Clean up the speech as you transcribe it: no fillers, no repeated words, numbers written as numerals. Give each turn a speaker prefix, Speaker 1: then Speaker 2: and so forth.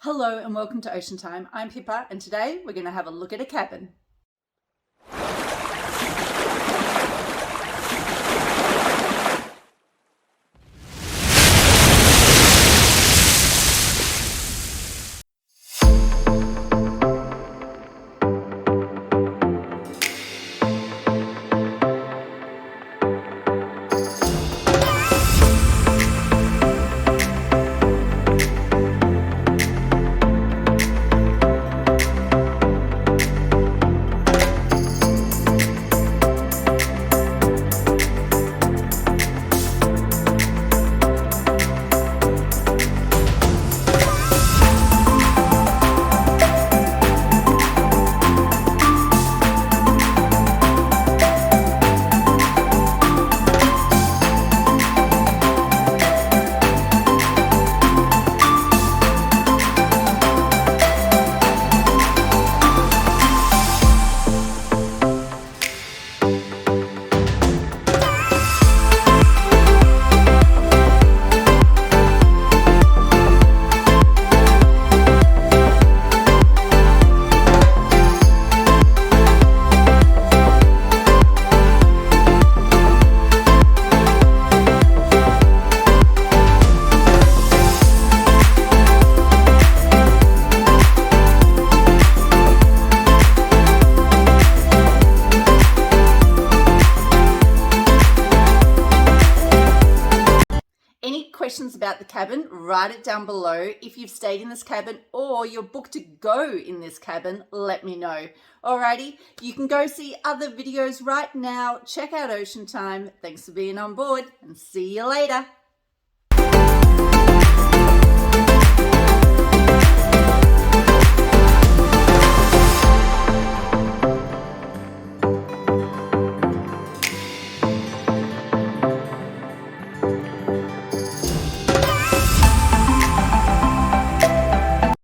Speaker 1: Hello and welcome to Ocean Time. I'm Pippa and today we're going to have a look at a cabin. Any questions about the cabin, write it down below. If you've stayed in this cabin or you're booked to go in this cabin, let me know. Alrighty, you can go see other videos right now. Check out Ocean Time. Thanks for being on board and see you later.